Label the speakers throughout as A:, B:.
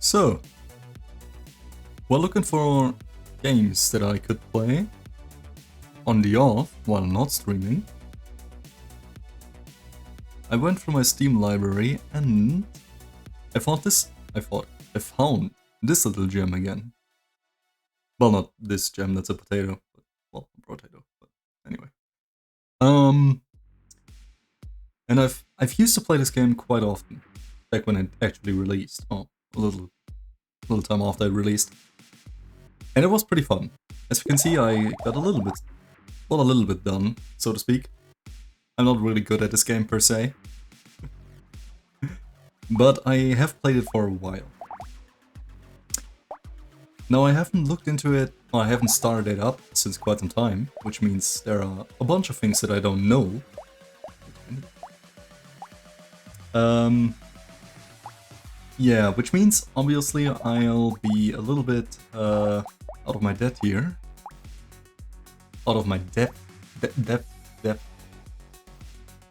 A: So, while looking for games that I could play on the off while not streaming, I went through my Steam library and I found this little gem again. Well, not this gem, that's a potato, but, well, a Brotato, but anyway. And I've used to play this game quite often, back when it actually released. Oh, a little time after it released. And it was pretty fun. As you can see, I got a little bit done, so to speak. I'm not really good at this game per se. But I have played it for a while. Now I haven't looked into it, or I haven't started it up since quite some time, which means there are a bunch of things that I don't know. Yeah, which means obviously I'll be a little bit out of my depth here. Out of my depth.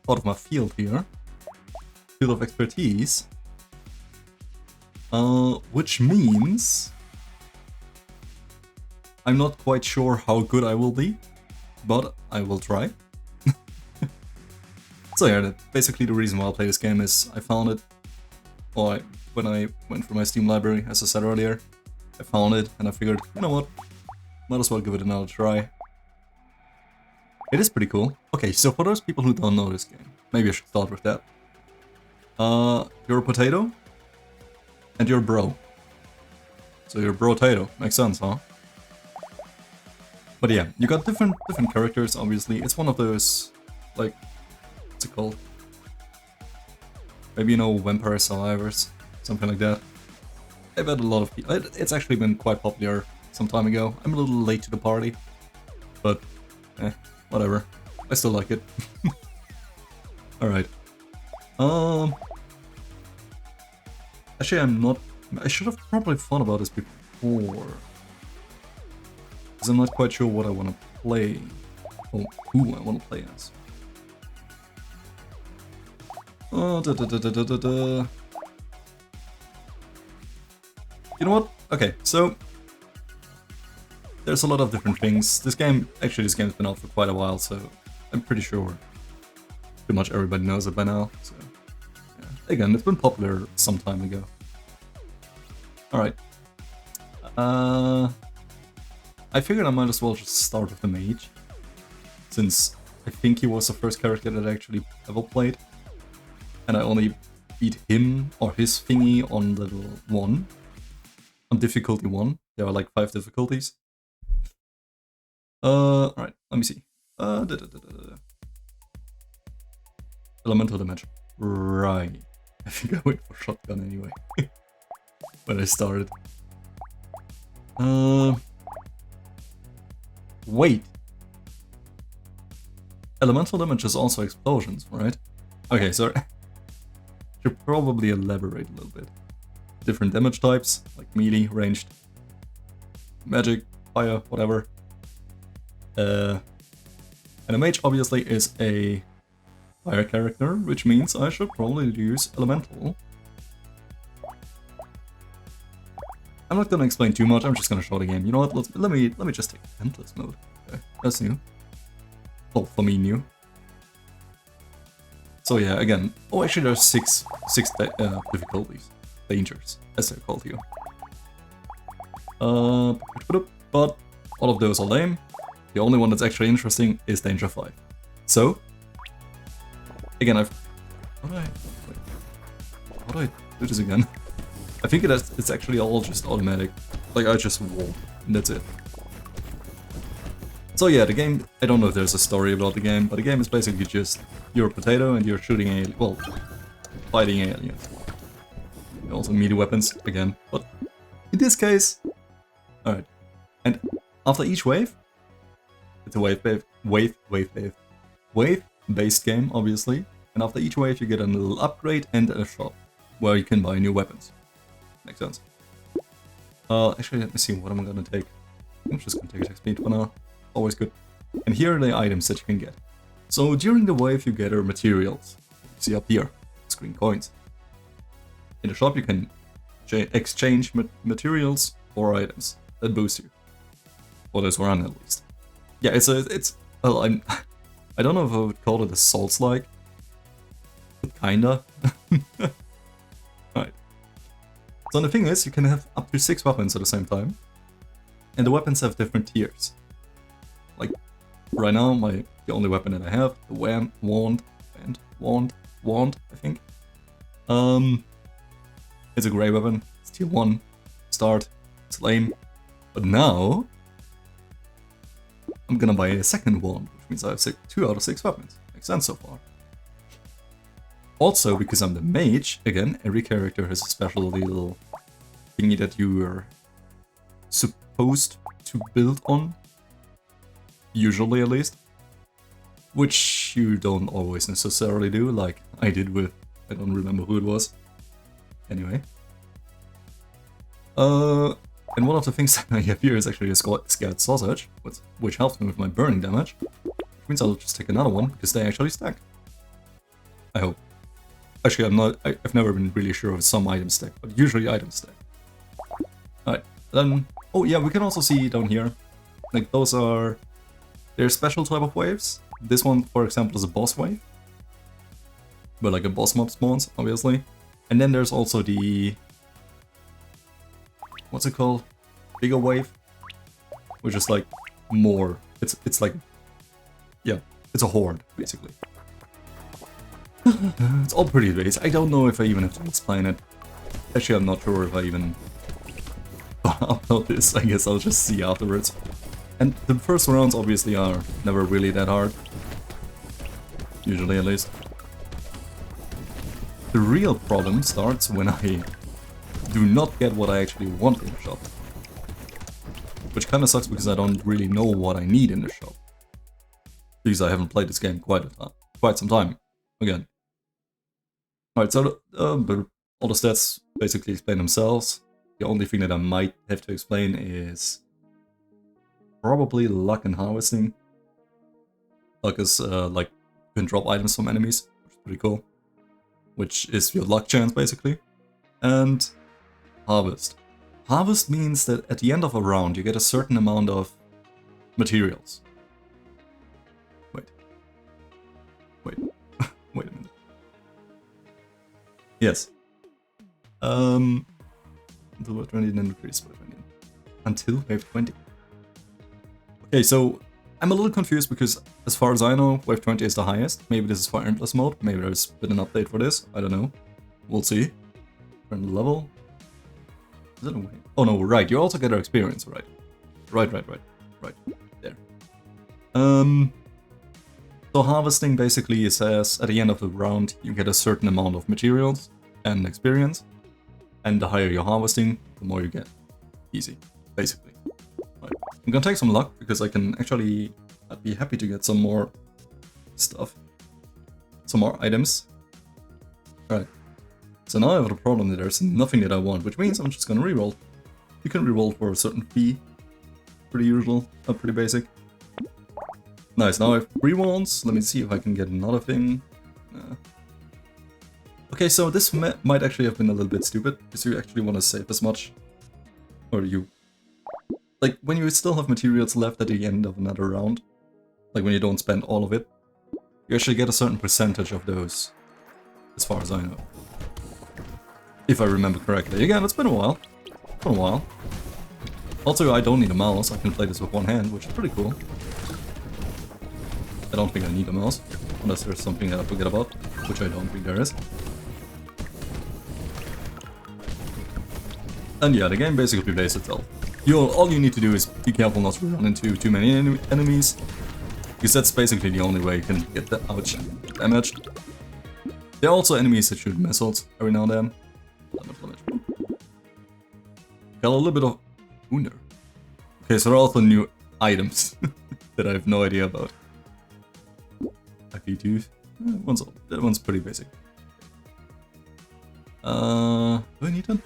A: Out of my field here. Field of expertise. Which means I'm not quite sure how good I will be, but I will try. So yeah, basically the reason why I play this game is I found it, when I went through my Steam library, as I said earlier, I found it and I figured, you know what, might as well give it another try. It is pretty cool. Okay, so for those people who don't know this game, maybe I should start with that. You're a potato, and you're a bro. So you're a Brotato, makes sense, huh? But yeah, you got different characters, obviously. It's one of those, like, what's it called? Maybe you know Vampire Survivors, something like that. I've had a lot of people. It's actually been quite popular some time ago. I'm a little late to the party, but whatever. I still like it. Alright. Actually, I should have probably thought about this before. Because I'm not quite sure what I want to play. Or who I want to play as. You know what? Okay, so there's a lot of different things. This game's been out for quite a while, so I'm pretty sure pretty much everybody knows it by now. So yeah. Again, it's been popular some time ago. Alright. I figured I might as well just start with the mage, since I think he was the first character that I actually ever played. And I only beat him or his thingy on level 1. On difficulty 1. There are like 5 difficulties. Alright, let me see. Elemental damage. Right. I think I went for shotgun anyway. When I started. Wait. Elemental damage is also explosions, right? Okay, so should probably elaborate a little bit. Different damage types, like melee, ranged, magic, fire, whatever. And a mage obviously is a fire character, which means I should probably use elemental. I'm not gonna explain too much, I'm just gonna show the game. You know what, let me just take endless mode. Okay, that's new. Well, for me, new. So yeah, again, oh actually there's six difficulties. Dangers, as they're called here. But all of those are lame. The only one that's actually interesting is Danger 5. So, again, how do I do this again? I think it's actually all just automatic. Like, I just walk, and that's it. So yeah, the game, I don't know if there's a story about the game, but the game is basically just, you're a potato and you're shooting fighting aliens. Also melee weapons, again, but in this case... Alright, and after each wave, it's a wave-based game, obviously, and after each wave you get a little upgrade and a shop, where you can buy new weapons. Makes sense. Actually, let me see what I'm gonna take. I'm just gonna take attack speed for now, always good. And here are the items that you can get. So during the wave you gather materials, see up here, screen coins. In the shop you can exchange materials or items that boost you. Or those run at least. Yeah, it's well, I don't know if I would call it a Souls-like. Kinda. Right. So the thing is, you can have up to 6 weapons at the same time. And the weapons have different tiers. Like, right now, the only weapon that I have, the wand, I think. It's a grey weapon. It's tier 1. Start. It's lame. But now, I'm gonna buy a second wand, which means I have 2 out of 6 weapons. Makes sense so far. Also, because I'm the mage, again, every character has a special little thingy that you are supposed to build on. Usually, at least. Which you don't always necessarily do, like I did with... I don't remember who it was. Anyway. And one of the things that I have here is actually a scared sausage, which helps me with my burning damage. Which means I'll just take another one, because they actually stack. I hope. Actually, I've never been really sure if some items stack, but usually items stack. Alright, then... Oh yeah, we can also see down here, like those are... They're special type of waves. This one, for example, is a boss wave. But like a boss mob spawns, obviously. And then there's also the... What's it called? Bigger wave? Which is like more... It's like... Yeah, it's a horde, basically. It's all pretty basic. I don't know if I even have to explain it. Actually, I'm not sure if I even upload this. I guess I'll just see afterwards. And the first rounds obviously are never really that hard. Usually, at least. The real problem starts when I do not get what I actually want in the shop. Which kinda sucks because I don't really know what I need in the shop. Because I haven't played this game quite some time. Again. Alright, so but all the stats basically explain themselves. The only thing that I might have to explain is probably luck and harvesting. Luck is like you can drop items from enemies, which is pretty cool. Which is your luck chance basically. And harvest. Harvest means that at the end of a round you get a certain amount of materials. Wait. Wait a minute. Yes. Until wave 20, then increase wave 20. Until wave 20. Okay, so I'm a little confused because as far as I know, wave 20 is the highest. Maybe this is for endless mode. Maybe there's been an update for this. I don't know. We'll see. Turn the level. Is it a way? Oh no, right. You also get our experience, right? Right. There. So harvesting basically says at the end of the round you get a certain amount of materials and experience. And the higher you're harvesting, the more you get. Easy, basically. Right. I'm gonna take some luck because I can actually... I'd be happy to get some more stuff. Some more items. Right. So now I have the problem that there's nothing that I want, which means I'm just gonna reroll. You can reroll for a certain fee. Pretty usual, pretty basic. Nice, now I have 3 wands. Let me see if I can get another thing. Okay, so this might actually have been a little bit stupid, because you actually want to save as much. Or you... Like, when you still have materials left at the end of another round, like when you don't spend all of it, you actually get a certain percentage of those, as far as I know. If I remember correctly. Again, it's been a while. It's been a while. Also, I don't need a mouse, I can play this with one hand, which is pretty cool. I don't think I need a mouse, unless there's something that I forget about, which I don't think there is. And yeah, the game basically plays itself. All you need to do is be careful not to run into too many enemies, because that's basically the only way you can get that damage. There are also enemies that shoot missiles every now and then. Got a little bit of Wunder. Okay, so there are also new items that I have no idea about. IP2. That one's pretty basic. Do I need them?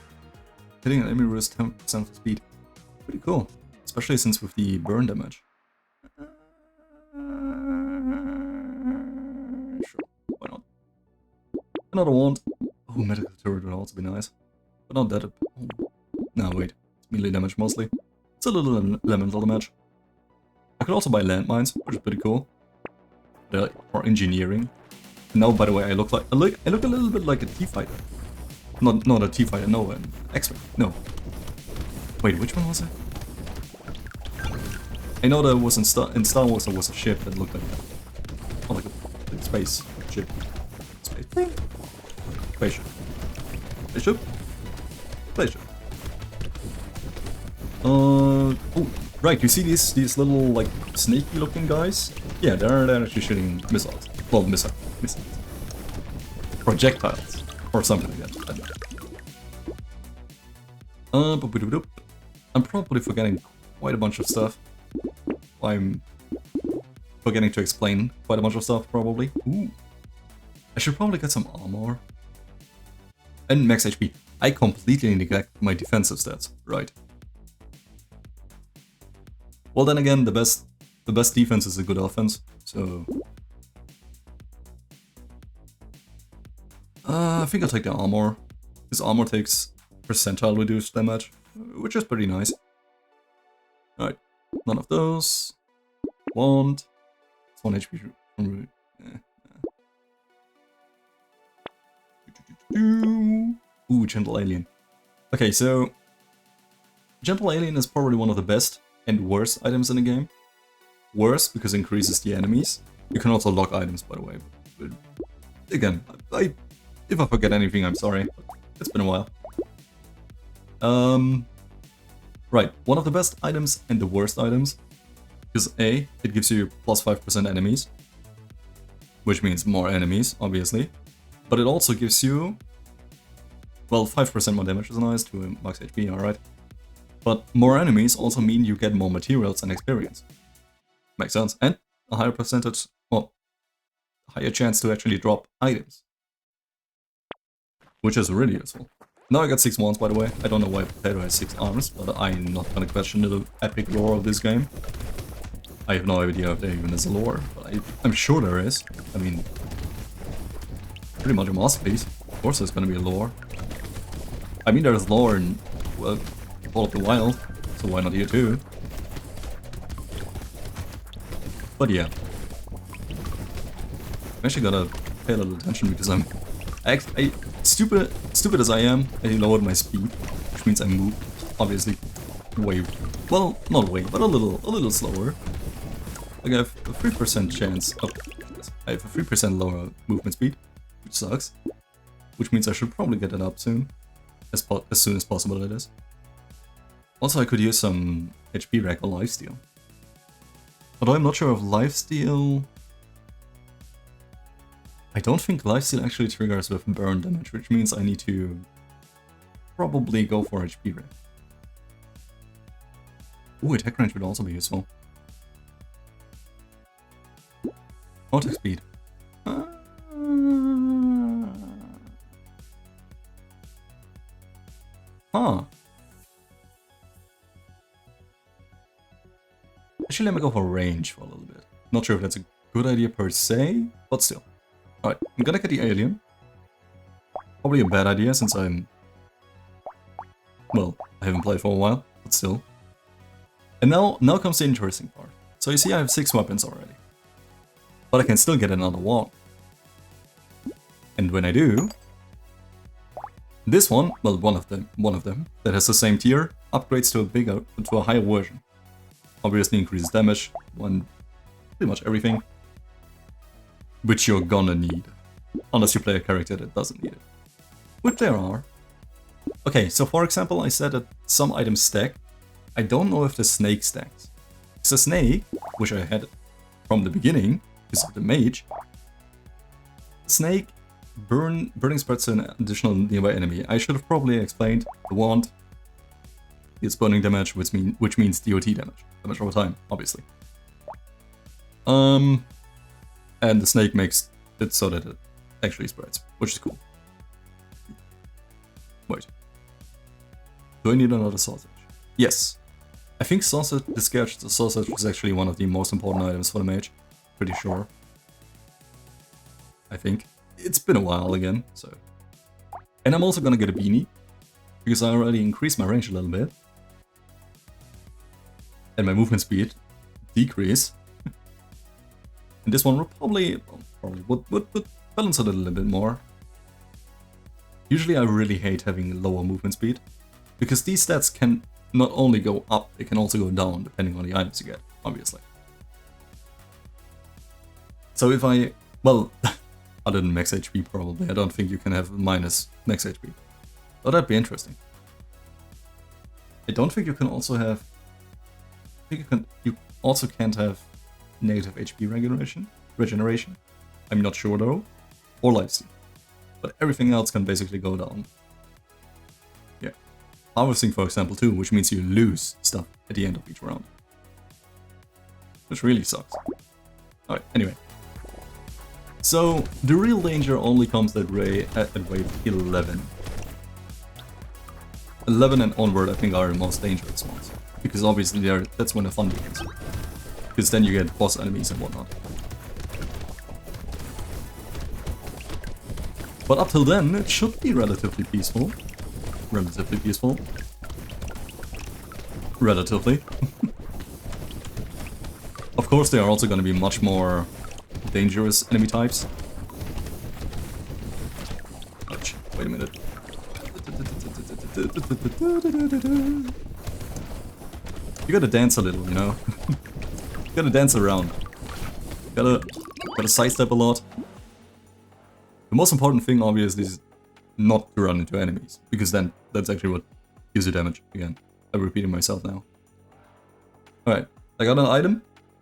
A: Hitting an enemy with 10% speed. Pretty cool. Especially since with the burn damage. Sure, why not? Another wand. Oh, medical turret would also be nice. But not that... Oh. No, wait. It's melee damage mostly. It's a little elemental damage. I could also buy landmines, which is pretty cool. They're like for engineering. And now, by the way, I look a little bit like a T-fighter. Not a T-fighter, no, an X-Wing. No. Wait, which one was it? I know there was in Star Wars there was a ship that looked like that. Oh, like a space ship. Space thing? Spaceship. Spaceship? Spaceship. Oh, right, you see these little, like, snaky looking guys? Yeah, they're actually shooting missiles. Well, missiles. Projectiles. Or something like that. I'm probably forgetting quite a bunch of stuff. I'm forgetting to explain quite a bunch of stuff, probably. Ooh. I should probably get some armor. And max HP. I completely neglect my defensive stats, right? Well, then again, the best defense is a good offense, so... I think I'll take the armor. This armor takes percentile reduced damage, which is pretty nice. Alright, none of those. Wand. It's 1 HP from... Ooh, Gentle Alien. Okay, so... Gentle Alien is probably one of the best and worst items in the game. Worse, because it increases the enemies. You can also lock items, by the way. But again, if I forget anything, I'm sorry. It's been a while. Right, one of the best items and the worst items is A, it gives you plus 5% enemies, which means more enemies, obviously. But it also gives you, well, 5% more damage is nice to max HP, alright. But more enemies also mean you get more materials and experience. Makes sense. And a higher percentage, well, higher chance to actually drop items. Which is really useful. Now I got 6 wands, by the way. I don't know why Brotato has 6 arms, but I'm not gonna question the epic lore of this game. I have no idea if there even is a lore, but I'm sure there is. I mean, pretty much a masterpiece. Of course there's gonna be a lore. I mean, there's lore in, well, Call of the Wild, so why not here too? But yeah. I'm actually gotta pay a little attention because stupid as I am, I lowered my speed, which means I move, obviously, way, well, not way, but a little slower. Like I have a 3% chance of, I have a 3% lower movement speed, which sucks. Which means I should probably get it up soon, as soon as possible it is. Also, I could use some HP rec or lifesteal. Although I'm not sure if lifesteal... I don't think lifesteal actually triggers with burn damage, which means I need to probably go for HP rec. Ooh, attack range would also be useful. Attack speed. Huh. Actually, let me go for range for a little bit. Not sure if that's a good idea per se, but still. Alright, I'm gonna get the alien. Probably a bad idea since I'm... Well, I haven't played for a while, but still. And now comes the interesting part. So you see I have 6 weapons already. But I can still get another one. And when I do... This one, well, one of them, that has the same tier, upgrades to a higher version. Obviously increases damage, pretty much everything. Which you're gonna need. Unless you play a character that doesn't need it. Which there are. Okay, so for example, I said that some items stack. I don't know if the snake stacks. It's a snake, which I had from the beginning, because of the mage. Snake, burning spreads to an additional nearby enemy. I should have probably explained the wand. It's burning damage, which means DOT damage. Damage over time, obviously. And the snake makes it so that it actually spreads, which is cool. Wait. Do I need another sausage? Yes. I think the scarce sausage is actually one of the most important items for the mage. Pretty sure. I think. It's been a while again, so... And I'm also gonna get a beanie. because I already increased my range a little bit. And my movement speed decrease. And this one will probably would balance it a little bit more. Usually I really hate having lower movement speed, because these stats can not only go up, they can also go down depending on the items you get, obviously. So if well, other than max HP probably, I don't think you can have minus max HP. But that'd be interesting. I don't think you can also have... I think you also can't have negative HP regeneration. I'm not sure though. Or lifesteal. But everything else can basically go down. Yeah. Harvesting, for example, too, which means you lose stuff at the end of each round. Which really sucks. Alright, anyway. So, the real danger only comes at wave 11. 11 and onward, I think, are the most dangerous ones. Because obviously that's when the fun begins. Because then you get boss enemies and whatnot. But up till then, it should be relatively peaceful. Relatively peaceful. Relatively. Of course, there are also going to be much more dangerous enemy types. Ouch, wait a minute. You gotta dance a little, you know? You gotta dance around. Gotta sidestep a lot. The most important thing, obviously, is not to run into enemies, because then that's actually what gives you damage. Again, I'm repeating myself now. Alright, I got an item.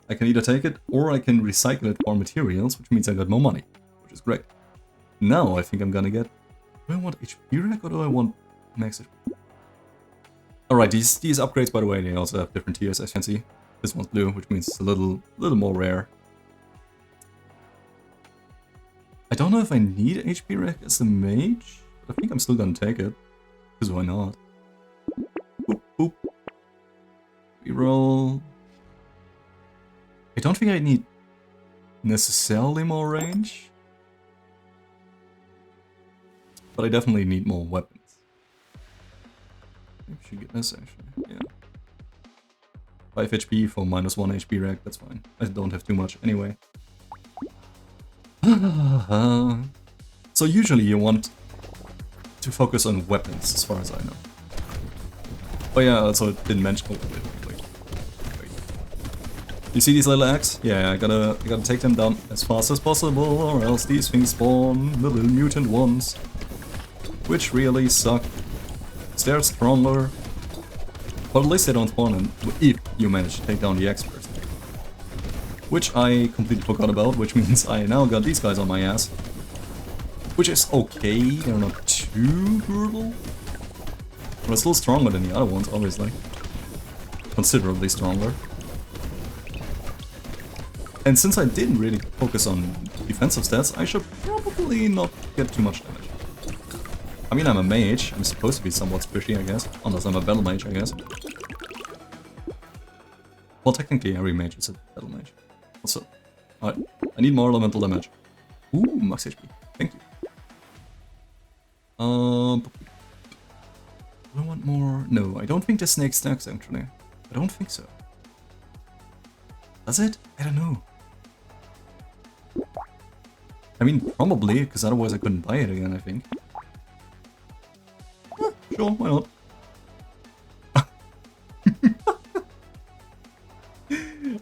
A: I can either take it, or I can recycle it for materials, which means I got more money, which is great. Now I think I'm gonna get... Do I want HP rack, or do I want max HP? Alright, these upgrades, by the way, they also have different tiers, as you can see. This one's blue, which means it's a little more rare. I don't know if I need HP rack as a mage, but I think I'm still gonna take it. Because why not? Boop, boop. Reroll. I don't think I need necessarily more range. But I definitely need more weapons. I should get this actually, yeah. 5 HP for minus 1 HP rack, that's fine. I don't have too much anyway. So usually you want to focus on weapons, as far as I know. Oh yeah, also didn't mention... Oh, wait. You see these little eggs? Yeah, I gotta take them down as fast as possible, or else these things spawn the little mutant ones. Which really suck. They're stronger. But at least they don't spawn in if you manage to take down the eggs first. Which I completely forgot about, which means I now got these guys on my ass. Which is okay, they're not too brutal. But still stronger than the other ones, obviously. Considerably stronger. And since I didn't really focus on defensive stats, I should probably not get too much damage. I mean, I'm a mage, I'm supposed to be somewhat squishy, I guess. Unless I'm a battle mage, I guess. Well, technically every mage is a battle mage. Also, alright, I need more elemental damage. Ooh, max HP. Thank you. Do I want more? No, I don't think the snake stacks, actually. I don't think so. Does it? I don't know. I mean, probably, because otherwise I couldn't buy it again, I think. Sure, why not?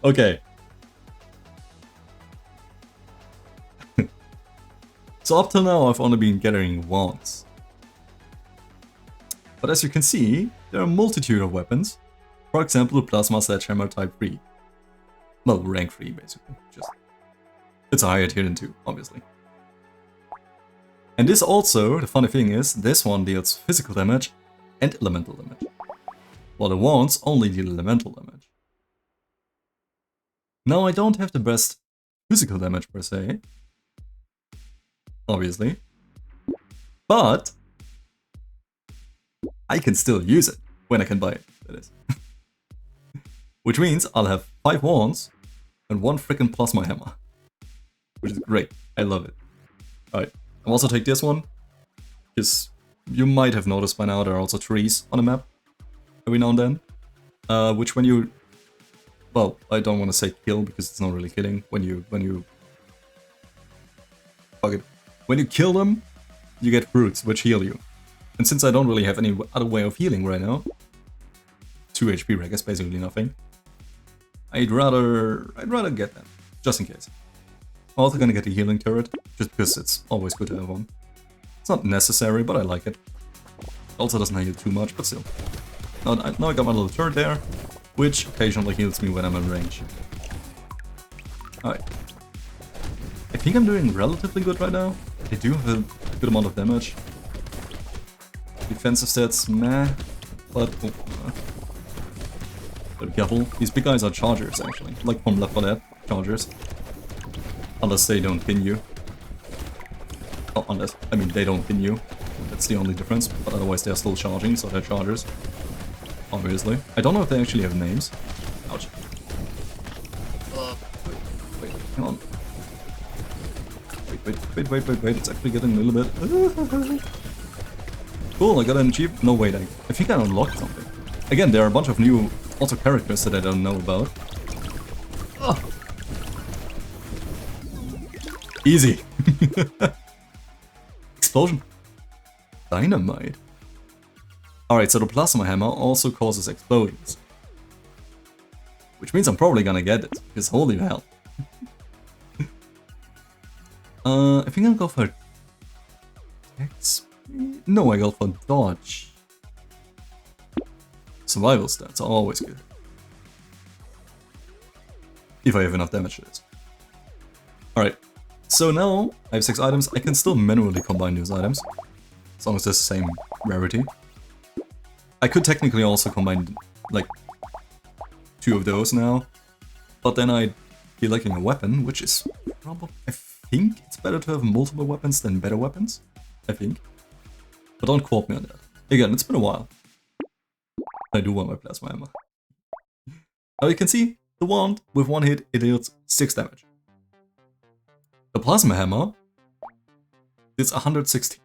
A: Okay. So up till now I've only been gathering wands. But as you can see, there are a multitude of weapons. For example, Plasma Sledgehammer Type 3. Well, rank 3 basically. It's a higher tier than 2, obviously. And this also, the funny thing is, this one deals physical damage and elemental damage. While the wands only deal elemental damage. Now I don't have the best physical damage per se. Obviously. But I can still use it when I can buy it, that is. Which means I'll have 5 wands and 1 freaking plasma hammer. Which is great. I love it. Alright. I'll also take this one. Because you might have noticed by now there are also trees on the map every now and then, which when you, well, I don't want to say kill because it's not really killing. When you fuck it, when you kill them, you get fruits which heal you. And since I don't really have any other way of healing right now, 2 HP reg is basically nothing. I'd rather get them, just in case. I'm also gonna get the healing turret, just because it's always good to have one. It's not necessary, but I like it. Also doesn't heal too much, but still. Now I got my little turret there, which occasionally heals me when I'm in range. Alright. I think I'm doing relatively good right now. I do have a good amount of damage. Defensive stats, meh, but be careful. These big guys are chargers, actually. Like from Left 4 Dead, chargers. Unless they don't pin you. Oh, unless, I mean, they don't pin you. That's the only difference, but otherwise they're still charging, so they're chargers. Obviously. I don't know if they actually have names. Ouch. Wait, hang on. Wait, it's actually getting a little bit... Cool, I got an achievement. No, wait, I think I unlocked something. Again, there are a bunch of new also characters that I don't know about. Oh. Easy. Explosion. Dynamite. Alright, so the plasma hammer also causes explosions. Which means I'm probably gonna get it, because holy hell. I think I'll go for... No, I go for dodge. Survival stats are always good. If I have enough damage to this. Alright, so now I have 6 items. I can still manually combine those items, as long as they're the same rarity. I could technically also combine, like, 2 of those now, but then I'd be lacking a weapon, which is probably... I think it's better to have multiple weapons than better weapons. I think. But don't quote me on that. Again, it's been a while. I do want my plasma hammer. Now you can see, the wand, with 1 hit, it deals 6 damage. The plasma hammer is 160.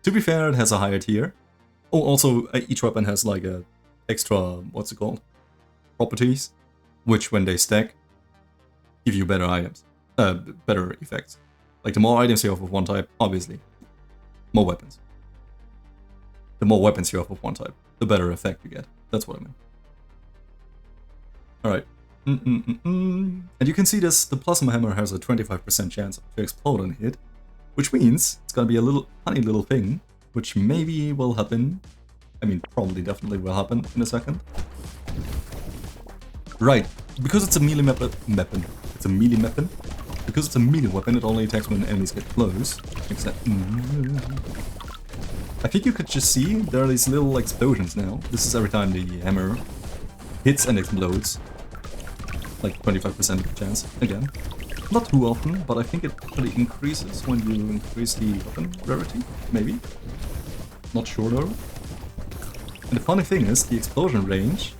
A: To be fair, it has a higher tier. Oh, also, each weapon has like a extra, what's it called? Properties, which when they stack, give you better items. Better effects. Like the more items you have of one type, obviously, more weapons. The more weapons you have of one type, the better effect you get. That's what I mean. Alright. And you can see this, the plasma hammer has a 25% chance to explode on hit, which means it's gonna be a little funny little thing, which maybe will happen. I mean, probably definitely will happen in a second. Right, because it's a melee weapon, it's a melee weapon. Because it's a melee weapon, it only attacks when enemies get close. I think you could just see there are these little explosions now. This is every time the hammer hits and explodes. Like 25% chance, again. Not too often, but I think it actually increases when you increase the weapon rarity, maybe. Not sure though. And the funny thing is, the explosion range,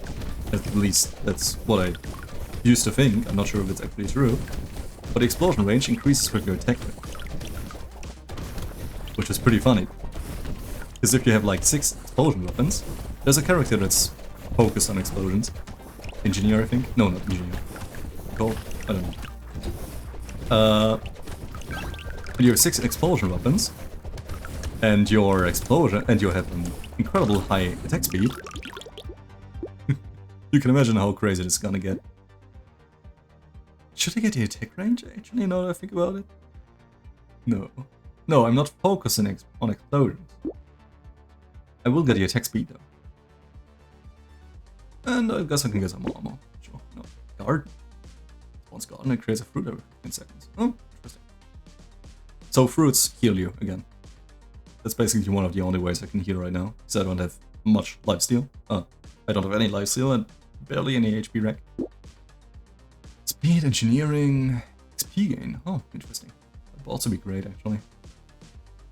A: at least that's what I used to think, I'm not sure if it's actually true, but the explosion range increases with your attack rate. Which is pretty funny. Because if you have like 6 explosion weapons, there's a character that's focused on explosions. Engineer, I think? No, not engineer. Called? I don't know. You have 6 explosion weapons, and your explosion, and you have an incredible high attack speed. You can imagine how crazy this is gonna get. Should I get the attack range, actually, now that I think about it? No. No, I'm not focusing on explosions. I will get the attack speed, though. And I guess I can get some more ammo. Sure. No. Garden. Once garden, it creates a fruit every 15 seconds. Oh, interesting. So fruits heal you, again. That's basically one of the only ways I can heal right now, because I don't have much lifesteal. I don't have any lifesteal and barely any HP rec. Speed, engineering, XP gain. Oh, interesting. That would also be great, actually.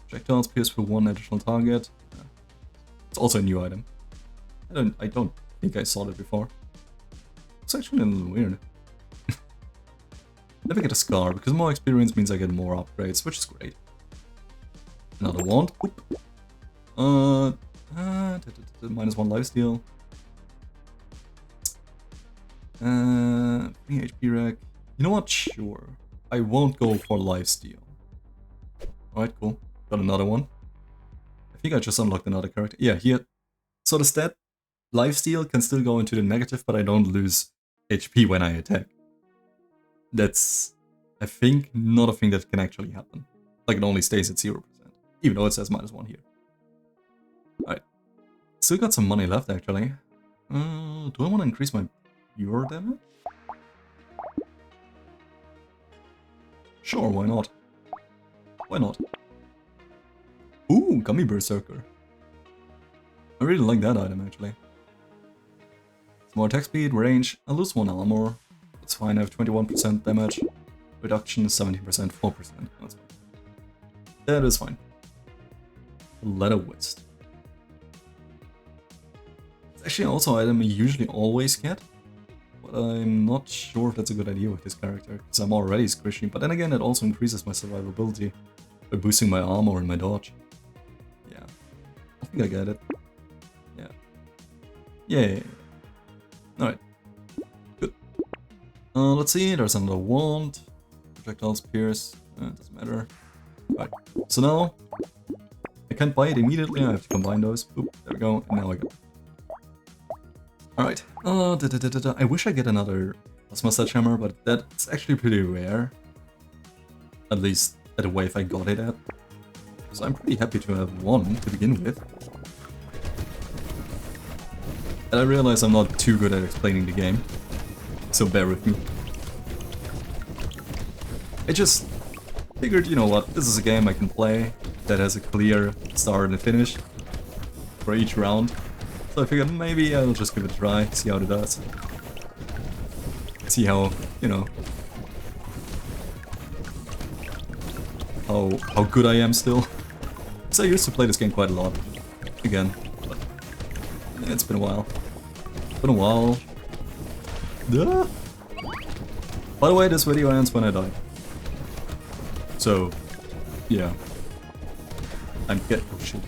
A: Projectiles pierce for 1 additional target. It's also a new item. I don't think I saw it before. It's actually a little weird. Let me get a scar, because more experience means I get more upgrades, which is great. Another wand. Oop. -1 lifesteal. 3 HP rack. You know what? Sure. I won't go for lifesteal. Alright, cool. Got another one. I think I just unlocked another character. Yeah, here. So the stat lifesteal can still go into the negative, but I don't lose HP when I attack. That's, I think, not a thing that can actually happen. Like, it only stays at 0%. Even though it says -1 here. Alright. Still got some money left, actually. Do I want to increase my pure damage? Sure, why not? Why not? Ooh, Gummy Berserker. I really like that item, actually. Some more attack speed, range. I lose 1 armor. That's fine, I have 21% damage. Reduction is 17%, 4%. That's fine. That is fine. Leather West. It's actually also an item I usually always get. But I'm not sure if that's a good idea with this character, because I'm already squishy. But then again, it also increases my survivability by boosting my armor and my dodge. Yeah. I think I get it. Yeah. Yay. Alright. Good. Let's see, there's another wand. Projectiles pierce. Doesn't matter. Right. So now, I can't buy it immediately, I have to combine those. Oop, there we go, and now I got it. Alright. I wish I get another Plasma Sledgehammer, but that's actually pretty rare. At least at the wave I got it at. So I'm pretty happy to have one to begin with. And I realize I'm not too good at explaining the game, so bear with me. I just figured, you know what, this is a game I can play that has a clear start and finish for each round. So I figured maybe I'll just give it a try, see how it does. See how, you know, how good I am still. So I used to play this game quite a lot. Again, but it's been a while. It's been a while. Duh. By the way, this video ends when I die. So, yeah. I'm getting... oh shit.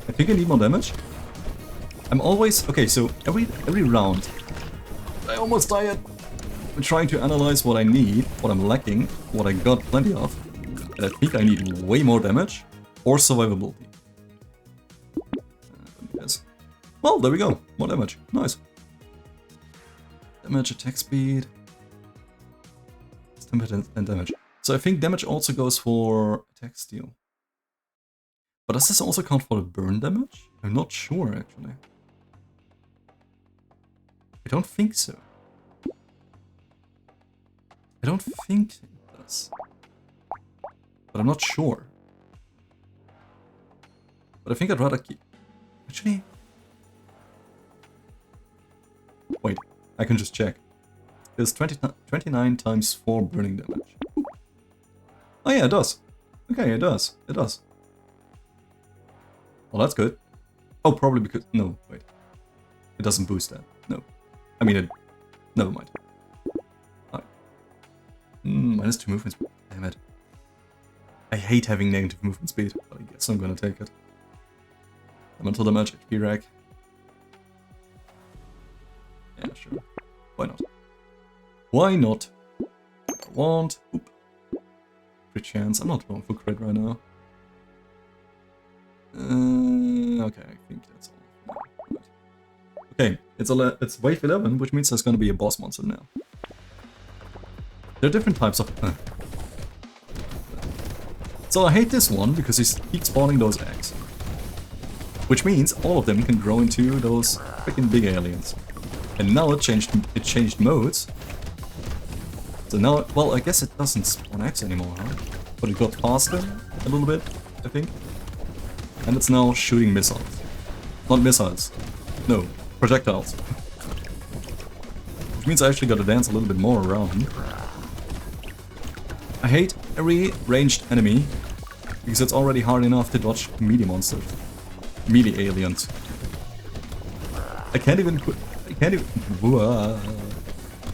A: I think I need more damage. I'm always... okay, so every round I almost die at... I'm trying to analyze what I need, what I'm lacking, what I got plenty of. And I think I need way more damage or survivability. Yes. Well, there we go. More damage. Nice. Damage, attack speed. 10% damage. So I think damage also goes for attack steal. But does this also count for the burn damage? I'm not sure, actually. I don't think so. I don't think it does. But I'm not sure. But I think I'd rather keep... actually... wait, I can just check. It's 29 times 4 burning damage. Oh yeah, it does. Okay, it does. It does. Well, that's good. Oh, probably because... no, wait. It doesn't boost that. No. I mean, it... never mind. Alright. -2 movement speed. Damn it. I hate having negative movement speed, but I guess I'm gonna take it. Elemental damage, HP rack. Yeah, sure. Why not? Why not? I want. Oop. Crit chance. I'm not going for crit right now. Okay, I think that's all. Right. Okay, it's wave 11, which means there's going to be a boss monster now. There are different types of... So I hate this one because he keeps spawning those eggs. Which means all of them can grow into those freaking big aliens. And now it changed modes. So now, well, I guess it doesn't spawn eggs anymore, huh? But it got faster a little bit, I think. And it's now shooting missiles. Not missiles. No, projectiles. Which means I actually gotta dance a little bit more around. I hate every ranged enemy, because it's already hard enough to dodge melee monsters. Melee aliens. I can't even...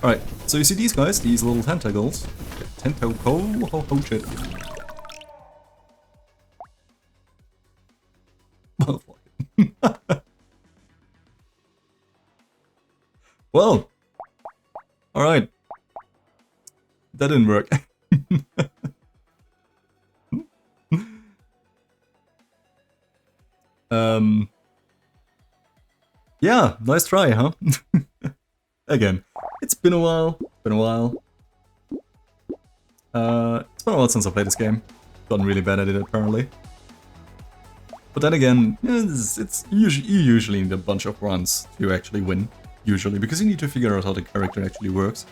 A: Alright, so you see these guys, these little tentacles. Oh shit. Smells like. Well, alright. That didn't work. Yeah, nice try, huh? Again, it's been a while, It's been a while since I played this game. Gotten really bad at it, apparently. But then again, it's usually, you usually need a bunch of runs to actually win. Usually, because you need to figure out how the character actually works.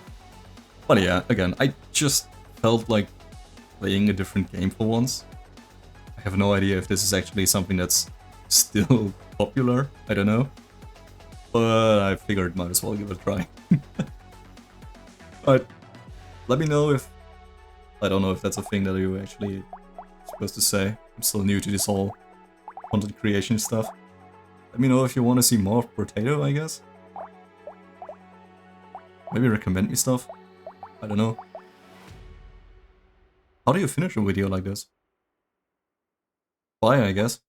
A: But yeah, again, I just felt like playing a different game for once. I have no idea if this is actually something that's still popular, I don't know. But I figured might as well give it a try. Alright, let me know if... I don't know if that's a thing that you're actually supposed to say. I'm still new to this whole content creation stuff. Let me know if you want to see more of Brotato, I guess. Maybe recommend me stuff. I don't know. How do you finish a video like this? Bye, I guess.